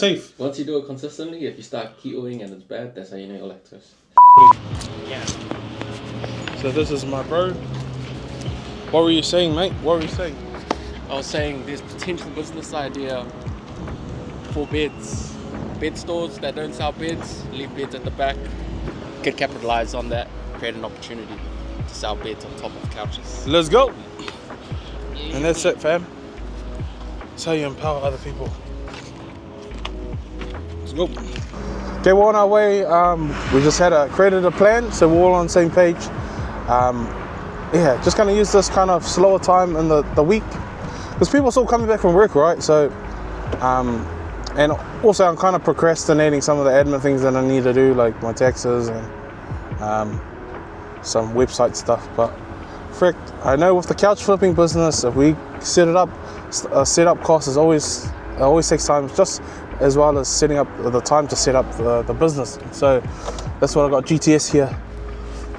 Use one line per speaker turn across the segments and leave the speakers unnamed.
Safe.
Once you do it consistently, if you start ketoing and it's bad, that's how you know you're lactose.
Yeah. So this is my bro. What were you saying, mate? What were you saying?
I was saying there's potential business idea for beds. Bed stores that don't sell beds, leave beds at the back. Could capitalize on that, create an opportunity to sell beds on top of couches.
Let's go. And that's it, fam. That's how you empower other people. Let's go. Okay, we're on our way. We just created a plan, so we're all on the same page. Yeah, just gonna use this kind of slower time in the week, because people are still coming back from work, right? So, and also I'm kind of procrastinating some of the admin things that I need to do, like my taxes and some website stuff. But frick, I know with the couch flipping business, if we set it up, setup cost is always takes time, just as well as setting up the time to set up the business. So that's what I got GTS here.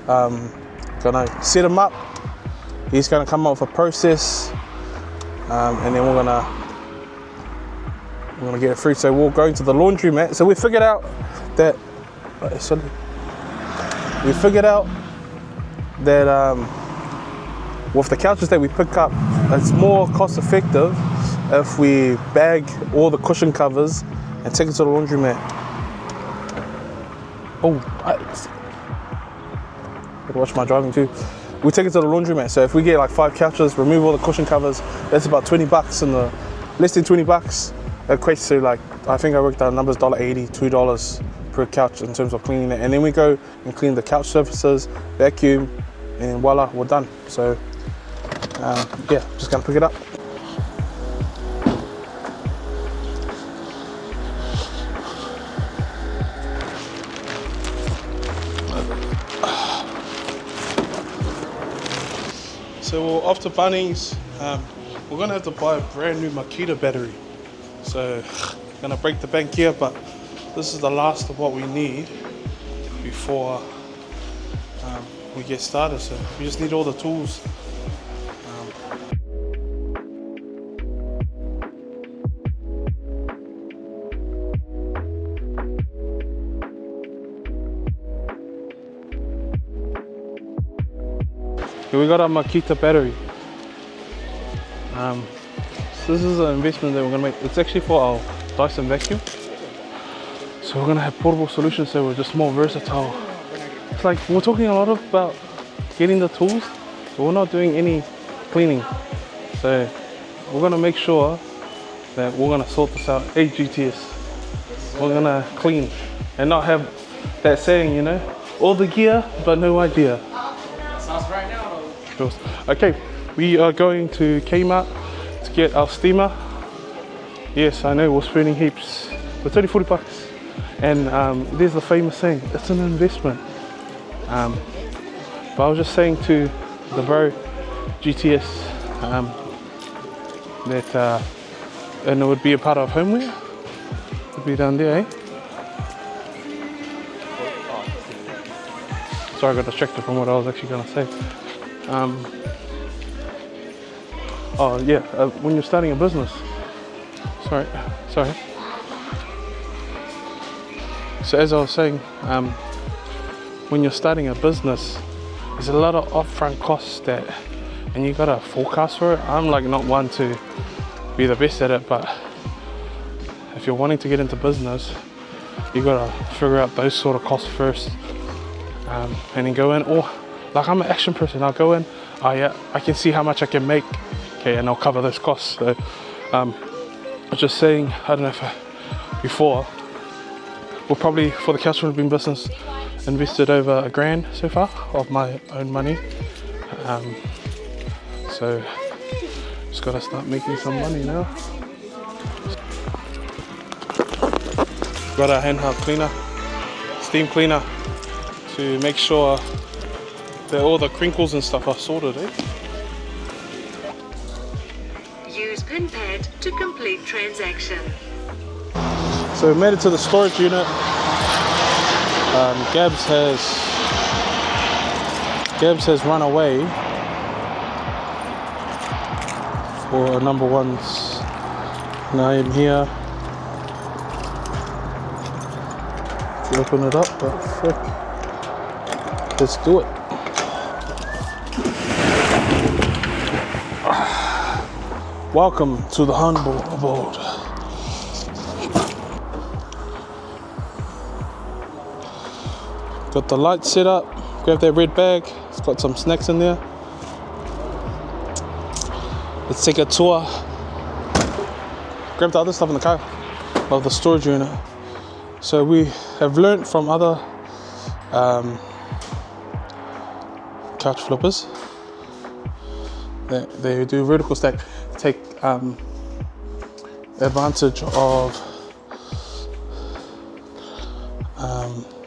Gonna set him up. He's gonna come up with a process, and then we're gonna get it through. So we'll go into the laundry mat. So we figured out that with the couches that we pick up, it's more cost effective if we bag all the cushion covers and take it to the laundry mat. Gotta watch my driving too. We take it to the laundromat. So if we get like 5 couches, remove all the cushion covers, that's about $20 less than $20. It equates to, like, I think I worked out numbers, $1.80, $2 per couch in terms of cleaning it. And then we go and clean the couch surfaces, vacuum, and voila, we're done. So yeah, just gonna pick it up. So we're off to Bunnings. We're gonna have to buy a brand new Makita battery. So gonna break the bank here, but this is the last of what we need before we get started. So we just need all the tools. We got a Makita battery. So this is an investment that we're gonna make. It's actually for our Dyson vacuum. So we're gonna have portable solutions, so we're just more versatile. It's like we're talking a lot about getting the tools, but we're not doing any cleaning. So we're gonna make sure that we're gonna sort this out. Hey GTS, we're gonna clean and not have that saying, you know, all the gear but no idea.
Sounds right now.
Okay, we are going to Kmart to get our steamer. Yes, I know we're spending heaps, but it's only $40. And there's the famous saying, it's an investment. But I was just saying to the bro GTS that and it would be a part of homeware. It would be down there, eh? Sorry, I got distracted from what I was actually going to say. When you're starting a business. Sorry. So as I was saying, when you're starting a business, there's a lot of upfront costs and you gotta forecast for it. I'm like not one to be the best at it, but if you're wanting to get into business, you gotta figure out those sort of costs first, and then go in. Or like I'm an action person, I'll go in, I can see how much I can make, okay, and I'll cover those costs. So I was just saying, I don't know if before, we'll probably, for the couch flipping business, invested over $1,000 so far of my own money. So just gotta start making some money now. Got a handheld cleaner, steam cleaner, to make sure that all the crinkles and stuff are sorted, eh?
Use pin pad to complete transaction.
So we made it to the storage unit. Gabs has run away for a number ones. Now I'm here. to open it up, but frick. Let's do it. Welcome to the humble abode. Got the light set up. Grab that red bag. It's got some snacks in there. Let's take a tour. Grab the other stuff in the car of the storage unit. So we have learnt from other couch flippers that they do vertical stack, take advantage of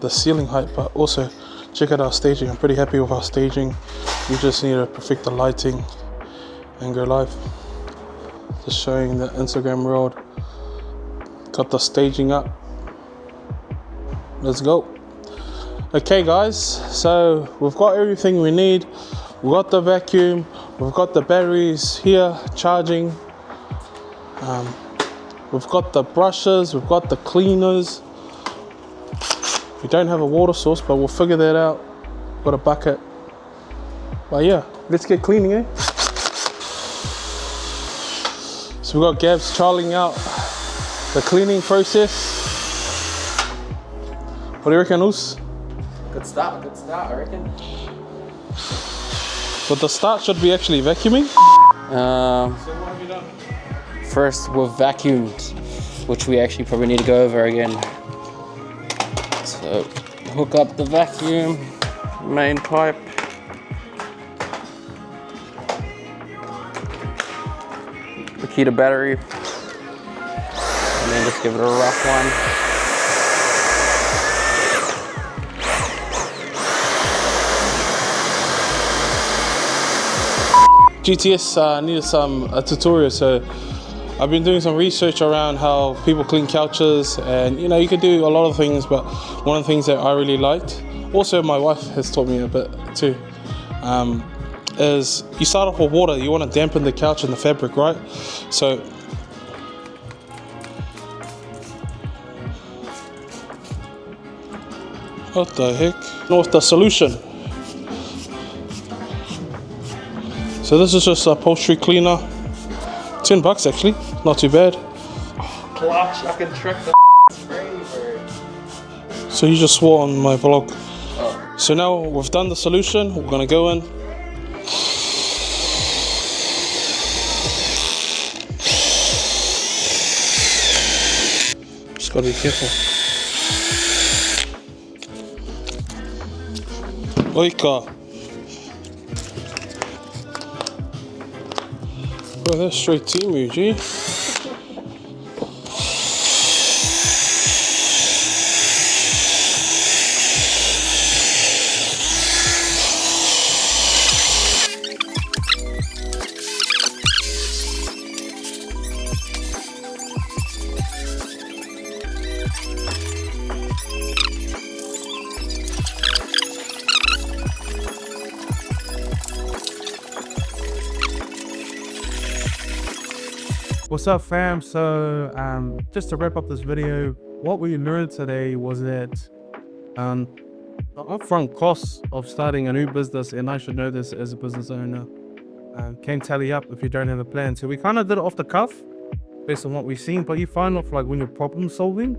the ceiling height, but also check out our staging. I'm pretty happy with our staging. We just need to perfect the lighting and go live. Just showing the Instagram world. Got the staging up. Let's go. Okay guys, so we've got everything we need. We've got the vacuum, we've got the batteries here charging. We've got the brushes, we've got the cleaners. We don't have a water source, but we'll figure that out. Got a bucket. But yeah, let's get cleaning, eh? So we've got Gabs charling out the cleaning process. What do you reckon, Us?
Good start, I reckon.
But the start should be actually vacuuming.
So what have you done? First, we've vacuumed, which we actually probably need to go over again. So, hook up the vacuum, main pipe. The key to battery. And then just give it a rough one.
GTS needed a tutorial, so I've been doing some research around how people clean couches, and you know, you could do a lot of things, but one of the things that I really liked, also my wife has taught me a bit too, is you start off with water. You want to dampen the couch and the fabric, right? So what the heck? With the solution. So this is just a upholstery cleaner. $10 actually, not too bad.
Clutch, I can trick the spray, bro.
So you just swore on my vlog.
Oh.
So now we've done the solution, we're gonna go in. Just gotta be careful. Oika. Bro, that's straight Timu, G.
What's up fam? So just to wrap up this video, what we learned today was that the upfront costs of starting a new business, and I should know this as a business owner, can tally up if you don't have a plan. So we kind of did it off the cuff based on what we've seen, but you find off like when you're problem solving,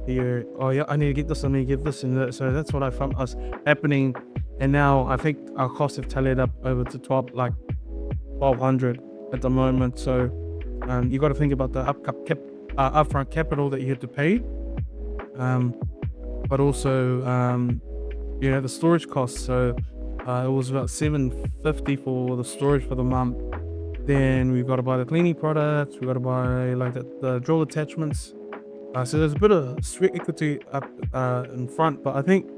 you're, oh yeah, I need to get this, I need to get this, and that. So that's what I found us happening. And now I think our costs have tallied up over to 1,200 at the moment. So you got to think about the upfront capital that you have to pay, but also you know, the storage costs. So it was about $750 for the storage for the month. Then we've got to buy the cleaning products, we've got to buy like the drill attachments. So there's a bit of sweat equity up in front, but I think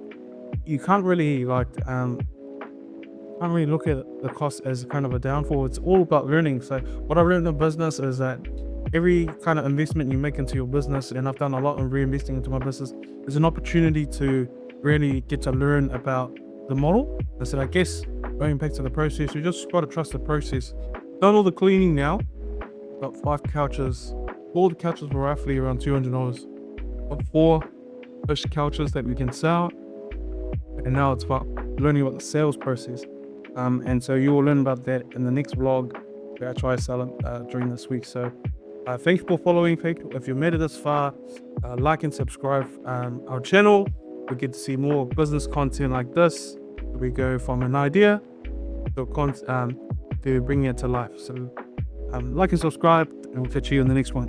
you can't really like look at the cost as kind of a downfall. It's all about learning. So what I learned in business is that every kind of investment you make into your business, and I've done a lot of reinvesting into my business, is an opportunity to really get to learn about the model. I said, I guess going back to the process, you just got to trust the process. Done all the cleaning now, got 5 couches. All the couches were roughly around $200. Got 4 push couches that we can sell. And now it's about learning about the sales process. And so you will learn about that in the next vlog where I try to sell it during this week. So thank you for following. If you made it this far, like and subscribe our channel. We get to see more business content like this. We go from an idea to bringing it to life. So like and subscribe, and we'll catch you in the next one.